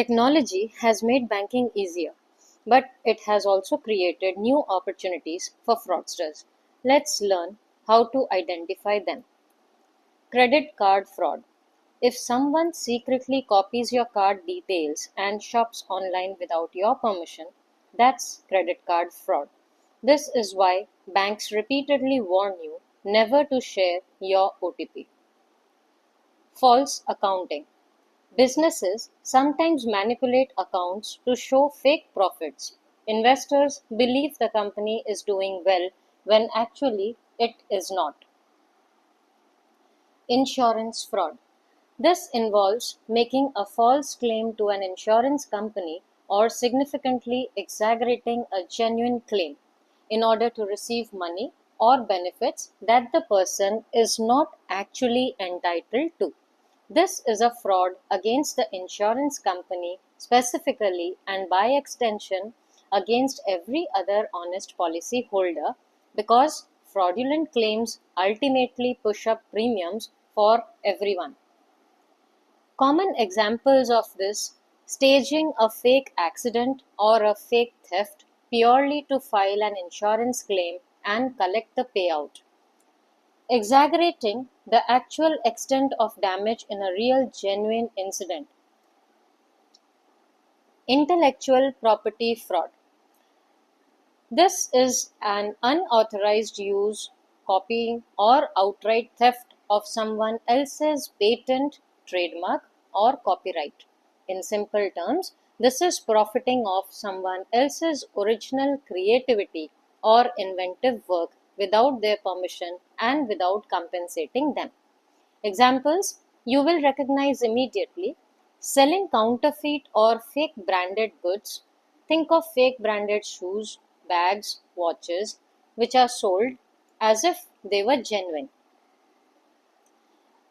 Technology has made banking easier, but it has also created new opportunities for fraudsters. Let's learn how to identify them. Credit card fraud. If someone secretly copies your card details and shops online without your permission, that's credit card fraud. This is why banks repeatedly warn you never to share your OTP. False accounting. Businesses sometimes manipulate accounts to show fake profits. Investors believe the company is doing well when actually it is not. Insurance fraud. This involves making a false claim to an insurance company or significantly exaggerating a genuine claim in order to receive money or benefits that the person is not actually entitled to. This is a fraud against the insurance company specifically and by extension against every other honest policyholder because fraudulent claims ultimately push up premiums for everyone. Common examples of this: staging a fake accident or a fake theft purely to file an insurance claim and collect the payout. Exaggerating the actual extent of damage in a real genuine incident. Intellectual property fraud. This is an unauthorized use, copying, or outright theft of someone else's patent, trademark, or copyright. In simple terms, this is profiting off someone else's original creativity or inventive work without their permission and without compensating them. Examples you will recognize immediately: selling counterfeit or fake branded goods. Think of fake branded shoes, bags, watches, which are sold as if they were genuine.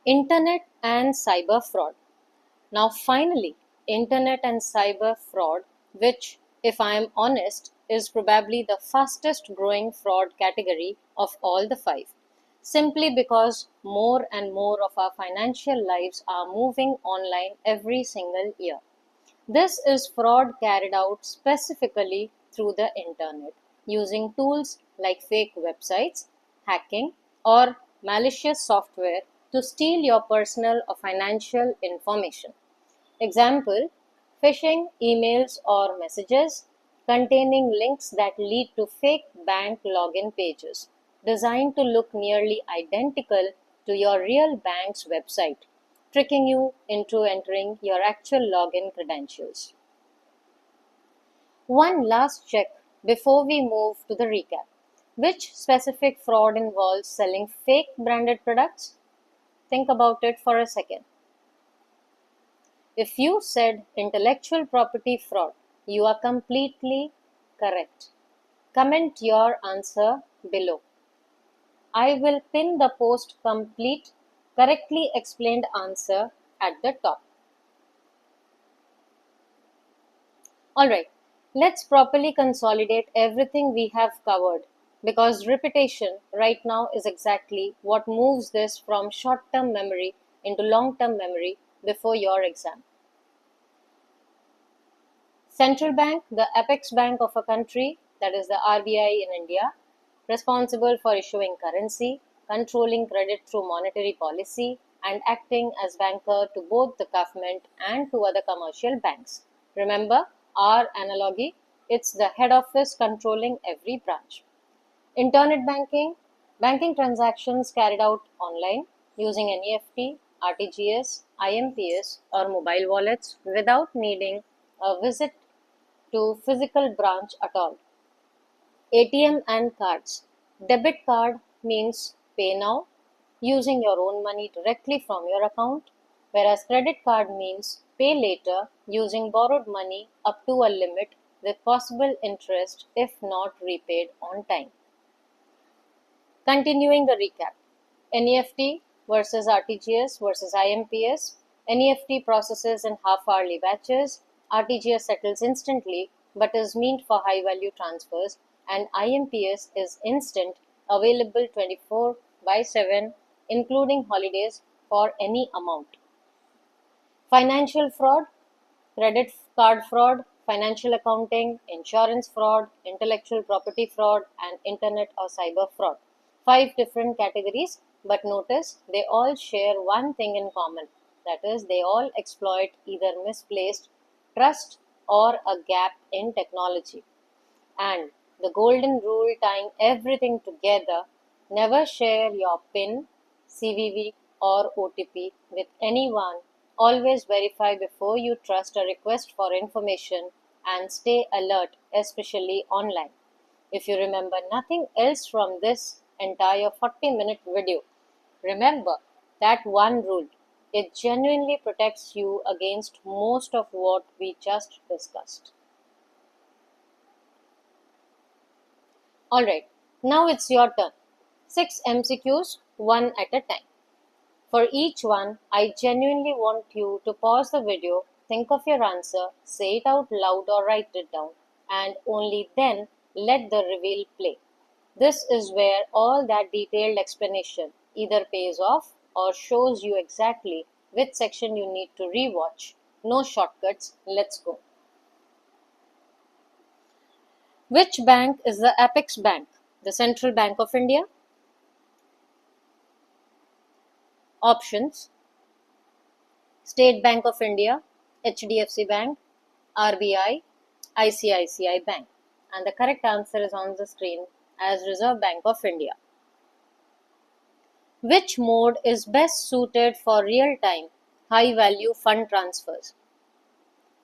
Internet and cyber fraud. Now, finally, internet and cyber fraud, which, if I am honest, is probably the fastest growing fraud category of all the five, simply because more and more of our financial lives are moving online every single year. This is fraud carried out specifically through the internet using tools like fake websites, hacking, or malicious software to steal your personal or financial information. Example: phishing emails or messages containing links that lead to fake bank login pages designed to look nearly identical to your real bank's website, tricking you into entering your actual login credentials. One last check before we move to the recap. Which specific fraud involves selling fake branded products? Think about it for a second. If you said intellectual property fraud, you are completely correct. Comment your answer below. I will pin the post complete correctly explained answer at the top. Alright, let's properly consolidate everything we have covered because repetition right now is exactly what moves this from short-term memory into long-term memory before your exam. Central bank, the apex bank of a country, that is the RBI in India, responsible for issuing currency, controlling credit through monetary policy, and acting as banker to both the government and to other commercial banks. Remember our analogy, it's the head office controlling every branch. Internet banking, banking transactions carried out online using NEFT, RTGS, IMPS, or mobile wallets without needing a visit to physical branch at all. ATM and cards. Debit card means pay now, using your own money directly from your account, whereas credit card means pay later, using borrowed money up to a limit with possible interest if not repaid on time. Continuing the recap: NEFT versus RTGS versus IMPS. NEFT processes in half-hourly batches. RTGS settles instantly but is meant for high-value transfers, and IMPS is instant, available 24/7, including holidays for any amount. Financial fraud. credit card fraud, financial accounting, insurance fraud, intellectual property fraud, and internet or cyber fraud. 5 different categories, but notice they all share one thing in common. That is, they all exploit either misplaced trust or a gap in technology. And the golden rule tying everything together: never share your PIN, CVV, or OTP with anyone. Always verify before you trust a request for information and stay alert, especially online. If you remember nothing else from this entire 40-minute video, remember that one rule. It genuinely protects you against most of what we just discussed. Alright, now it's your turn. 6 MCQs, one at a time. For each one, I genuinely want you to pause the video, think of your answer, say it out loud or write it down, and only then let the reveal play. This is where all that detailed explanation either pays off or shows you exactly which section you need to rewatch. No shortcuts, let's go. Which bank is the Apex Bank? The Central Bank of India? Options: State Bank of India, HDFC Bank, RBI, ICICI Bank. And the correct answer is on the screen as Reserve Bank of India. Which mode is best suited for real-time, high-value fund transfers?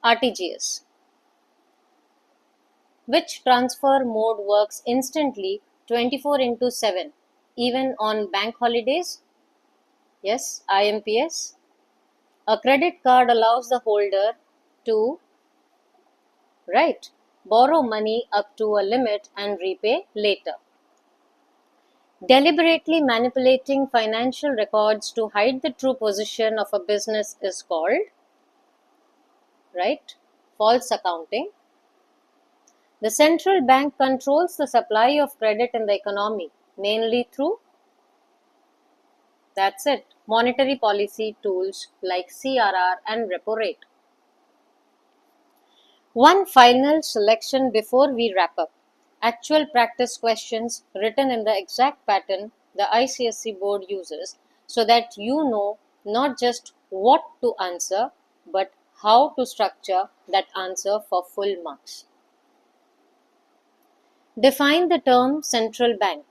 RTGS. Which transfer mode works instantly 24/7, even on bank holidays? Yes, IMPS. A credit card allows the holder to, right, borrow money up to a limit and repay later. Deliberately manipulating financial records to hide the true position of a business is called, right, false accounting. The central bank controls the supply of credit in the economy, mainly through, that's it, monetary policy tools like CRR and repo rate. One final selection before we wrap up. Actual practice questions written in the exact pattern the ICSE board uses so that you know not just what to answer but how to structure that answer for full marks. Define the term central bank.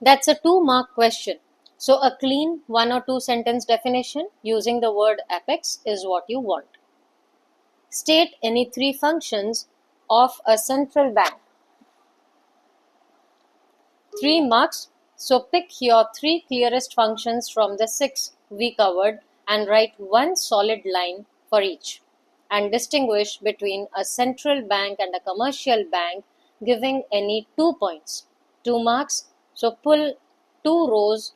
That's a 2-mark question. So a clean 1 or 2 sentence definition using the word apex is what you want. State any 3 functions of a central bank. 3 marks. So pick your 3 clearest functions from the 6 we covered and write one solid line for each. And distinguish between a central bank and a commercial bank, giving any 2 points. 2 marks. So pull 2 rows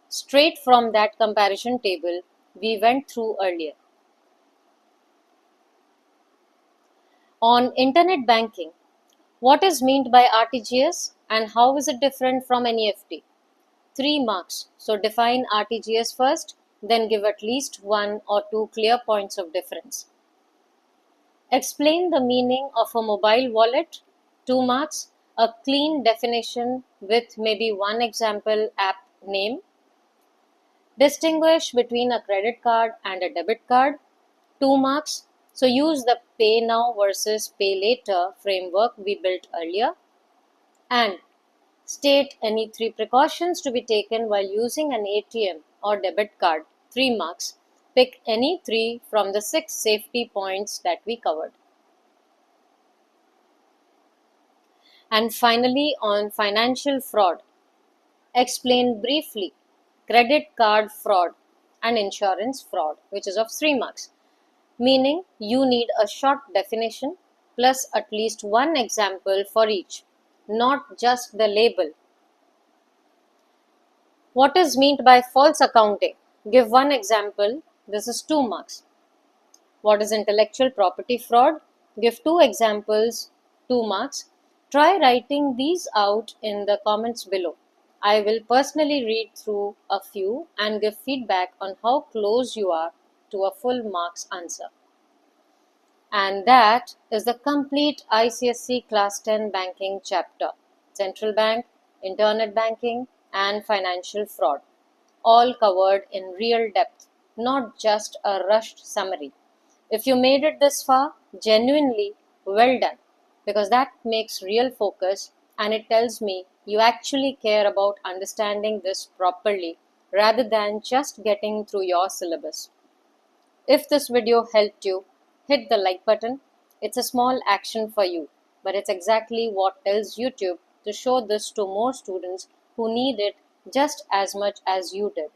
straight from that comparison table we went through earlier. On internet banking, what is meant by RTGS and how is it different from NEFT? 3 marks. So define RTGS first, then give at least 1 or 2 clear points of difference. Explain the meaning of a mobile wallet. 2 marks. A clean definition with maybe one example app name. Distinguish between a credit card and a debit card. 2 marks. So use the pay now versus pay later framework we built earlier. And state any 3 precautions to be taken while using an ATM or debit card. 3 marks. Pick any 3 from the 6 safety points that we covered. And finally, on financial fraud, explain briefly credit card fraud and insurance fraud, which is of 3 marks. Meaning you need a short definition plus at least one example for each, not just the label. What is meant by false accounting? Give one example. This is 2 marks. What is intellectual property fraud? Give 2 examples, 2 marks. Try writing these out in the comments below. I will personally read through a few and give feedback on how close you are to a full marks answer. And that is the complete ICSE Class 10 banking chapter: central bank, internet banking, and financial fraud, all covered in real depth, not just a rushed summary. If you made it this far, genuinely well done, because that makes real focus and it tells me you actually care about understanding this properly rather than just getting through your syllabus. If this video helped you, hit the like button. It's a small action for you, but it's exactly what tells YouTube to show this to more students who need it just as much as you did.